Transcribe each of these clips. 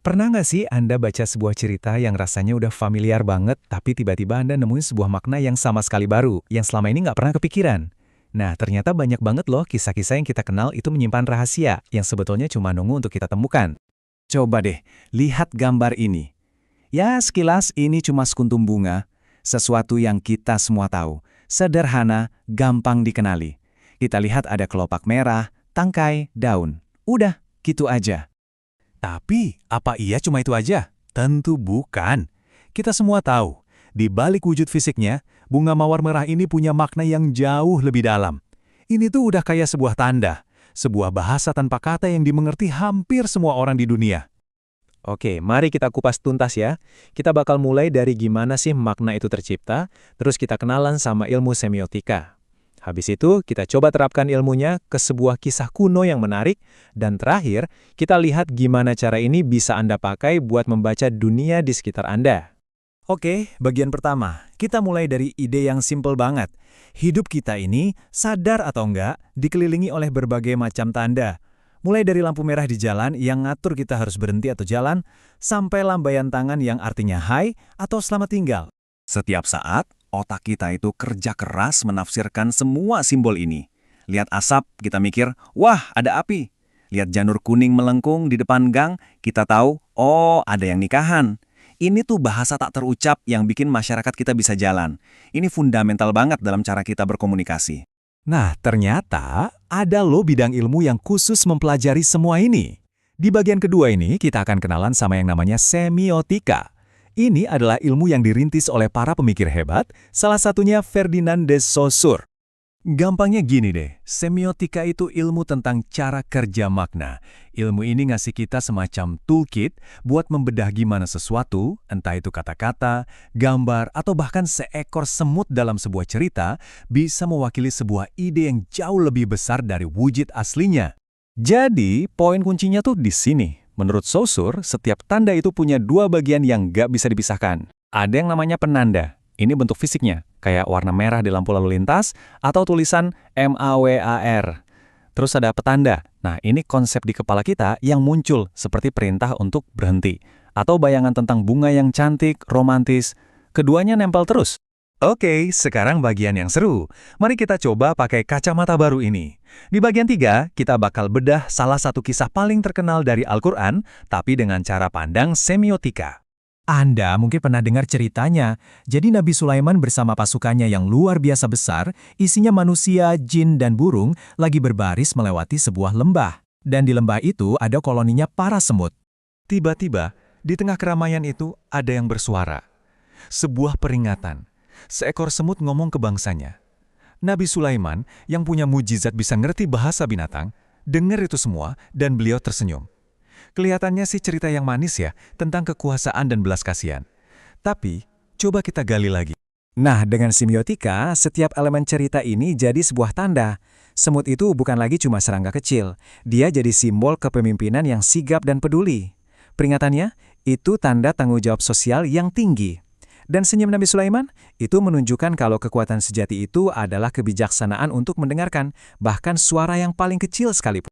Pernah nggak sih Anda baca sebuah cerita yang rasanya udah familiar banget, tapi tiba-tiba Anda nemuin sebuah makna yang sama sekali baru, yang selama ini nggak pernah kepikiran? Nah, ternyata banyak banget loh kisah-kisah yang kita kenal itu menyimpan rahasia, yang sebetulnya cuma nunggu untuk kita temukan. Coba deh, lihat gambar ini. Ya, sekilas ini cuma sekuntum bunga, sesuatu yang kita semua tahu. Sederhana, gampang dikenali. Kita lihat ada kelopak merah, tangkai, daun. Udah, gitu aja. Tapi, apa iya cuma itu aja? Tentu bukan. Kita semua tahu, di balik wujud fisiknya, bunga mawar merah ini punya makna yang jauh lebih dalam. Ini tuh udah kayak sebuah tanda, sebuah bahasa tanpa kata yang dimengerti hampir semua orang di dunia. Oke, mari kita kupas tuntas ya. Kita bakal mulai dari gimana sih makna itu tercipta, terus kita kenalan sama ilmu semiotika. Habis itu, kita coba terapkan ilmunya ke sebuah kisah kuno yang menarik, dan terakhir, kita lihat gimana cara ini bisa Anda pakai buat membaca dunia di sekitar Anda. Oke, bagian pertama. Kita mulai dari ide yang simpel banget. Hidup kita ini, sadar atau enggak, dikelilingi oleh berbagai macam tanda. Mulai dari lampu merah di jalan yang ngatur kita harus berhenti atau jalan, sampai lambaian tangan yang artinya hai atau selamat tinggal. Setiap saat, otak kita itu kerja keras menafsirkan semua simbol ini. Lihat asap, kita mikir, wah ada api. Lihat janur kuning melengkung di depan gang, kita tahu, oh ada yang nikahan. Ini tuh bahasa tak terucap yang bikin masyarakat kita bisa jalan. Ini fundamental banget dalam cara kita berkomunikasi. Nah, ternyata ada loh bidang ilmu yang khusus mempelajari semua ini. Di bagian kedua ini, kita akan kenalan sama yang namanya semiotika. Ini adalah ilmu yang dirintis oleh para pemikir hebat, salah satunya Ferdinand de Saussure. Gampangnya gini deh, semiotika itu ilmu tentang cara kerja makna. Ilmu ini ngasih kita semacam toolkit buat membedah gimana sesuatu, entah itu kata-kata, gambar, atau bahkan seekor semut dalam sebuah cerita, bisa mewakili sebuah ide yang jauh lebih besar dari wujud aslinya. Jadi, poin kuncinya tuh di sini. Menurut Saussure, setiap tanda itu punya dua bagian yang nggak bisa dipisahkan. Ada yang namanya penanda. Ini bentuk fisiknya, kayak warna merah di lampu lalu lintas, atau tulisan MAWAR. Terus ada petanda. Nah, ini konsep di kepala kita yang muncul seperti perintah untuk berhenti. Atau bayangan tentang bunga yang cantik, romantis. Keduanya nempel terus. Oke, sekarang bagian yang seru. Mari kita coba pakai kacamata baru ini. Di bagian 3, kita bakal bedah salah satu kisah paling terkenal dari Al-Quran, tapi dengan cara pandang semiotika. Anda mungkin pernah dengar ceritanya. Jadi Nabi Sulaiman bersama pasukannya yang luar biasa besar, isinya manusia, jin, dan burung, lagi berbaris melewati sebuah lembah. Dan di lembah itu ada koloninya para semut. Tiba-tiba, di tengah keramaian itu ada yang bersuara. Sebuah peringatan. Seekor semut ngomong ke bangsanya. Nabi Sulaiman yang punya mujizat bisa ngerti bahasa binatang, dengar itu semua dan beliau tersenyum. Kelihatannya sih cerita yang manis ya, tentang kekuasaan dan belas kasihan. Tapi, coba kita gali lagi. Nah, dengan semiotika, setiap elemen cerita ini jadi sebuah tanda. Semut itu bukan lagi cuma serangga kecil. Dia jadi simbol kepemimpinan yang sigap dan peduli. Peringatannya, itu tanda tanggung jawab sosial yang tinggi. Dan senyum Nabi Sulaiman, itu menunjukkan kalau kekuatan sejati itu adalah kebijaksanaan untuk mendengarkan, bahkan suara yang paling kecil sekalipun.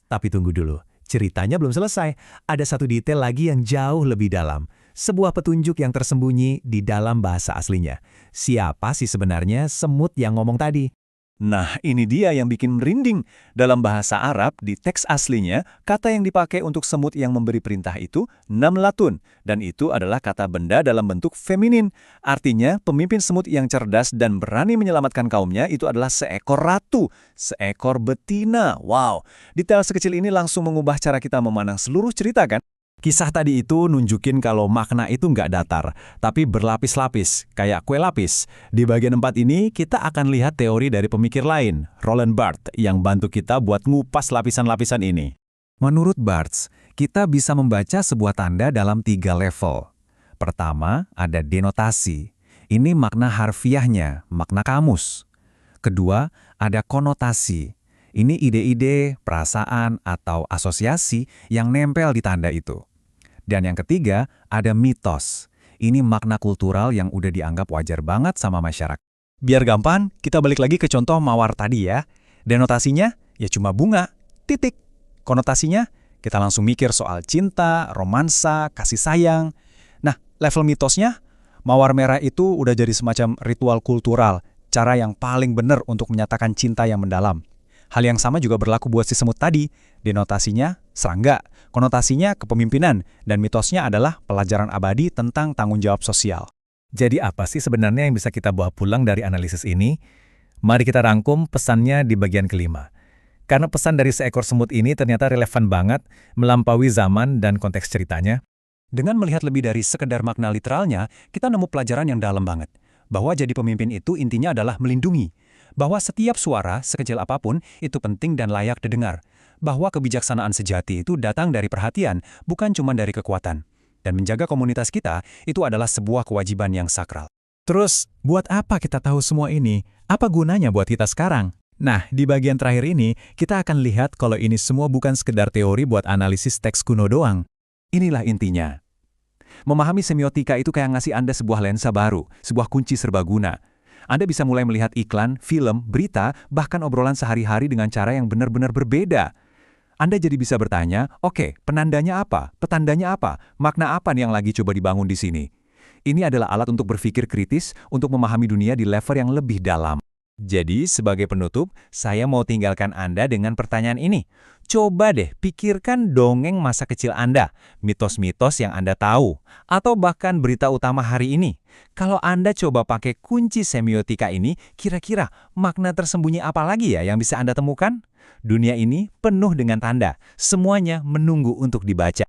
Tapi tunggu dulu. Ceritanya belum selesai. Ada satu detail lagi yang jauh lebih dalam. Sebuah petunjuk yang tersembunyi di dalam bahasa aslinya. Siapa sih sebenarnya semut yang ngomong tadi? Nah, ini dia yang bikin merinding. Dalam bahasa Arab, di teks aslinya, kata yang dipakai untuk semut yang memberi perintah itu namlatun. Dan itu adalah kata benda dalam bentuk feminin. Artinya, pemimpin semut yang cerdas dan berani menyelamatkan kaumnya itu adalah seekor ratu, seekor betina. Wow, detail sekecil ini langsung mengubah cara kita memandang seluruh cerita kan? Kisah tadi itu nunjukin kalau makna itu nggak datar, tapi berlapis-lapis, kayak kue lapis. Di bagian 4 ini, kita akan lihat teori dari pemikir lain, Roland Barthes, yang bantu kita buat ngupas lapisan-lapisan ini. Menurut Barthes, kita bisa membaca sebuah tanda dalam 3 level. Pertama, ada denotasi. Ini makna harfiahnya, makna kamus. Kedua, ada konotasi. Ini ide-ide, perasaan, atau asosiasi yang nempel di tanda itu. Dan yang ketiga, ada mitos. Ini makna kultural yang udah dianggap wajar banget sama masyarakat. Biar gampang, kita balik lagi ke contoh mawar tadi ya. Denotasinya, ya cuma bunga, titik. Konotasinya, Kita langsung mikir soal cinta, romansa, kasih sayang. Nah, level mitosnya, mawar merah itu udah jadi semacam ritual kultural, cara yang paling benar untuk menyatakan cinta yang mendalam. Hal yang sama juga berlaku buat si semut tadi. Denotasinya serangga, konotasinya kepemimpinan, dan mitosnya adalah pelajaran abadi tentang tanggung jawab sosial. Jadi apa sih sebenarnya yang bisa kita bawa pulang dari analisis ini? Mari kita rangkum pesannya di bagian kelima. Karena pesan dari seekor semut ini ternyata relevan banget, melampaui zaman dan konteks ceritanya. Dengan melihat lebih dari sekedar makna literalnya, kita nemu pelajaran yang dalam banget. Bahwa jadi pemimpin itu intinya adalah melindungi. Bahwa setiap suara, sekecil apapun, itu penting dan layak didengar. Bahwa kebijaksanaan sejati itu datang dari perhatian, bukan cuma dari kekuatan. Dan menjaga komunitas kita, itu adalah sebuah kewajiban yang sakral. Terus, buat apa kita tahu semua ini? Apa gunanya buat kita sekarang? Nah, di bagian terakhir ini, kita akan lihat kalau ini semua bukan sekedar teori buat analisis teks kuno doang. Inilah intinya. Memahami semiotika itu kayak ngasih Anda sebuah lensa baru, sebuah kunci serbaguna. Anda bisa mulai melihat iklan, film, berita, bahkan obrolan sehari-hari dengan cara yang benar-benar berbeda. Anda jadi bisa bertanya, oke, penandanya apa? Petandanya apa? Makna apa nih yang lagi coba dibangun di sini? Ini adalah alat untuk berpikir kritis, untuk memahami dunia di level yang lebih dalam. Jadi, sebagai penutup, saya mau tinggalkan Anda dengan pertanyaan ini. Coba deh pikirkan dongeng masa kecil Anda, mitos-mitos yang Anda tahu, atau bahkan berita utama hari ini. Kalau Anda coba pakai kunci semiotika ini, kira-kira makna tersembunyi apa lagi ya yang bisa Anda temukan? Dunia ini penuh dengan tanda, semuanya menunggu untuk dibaca.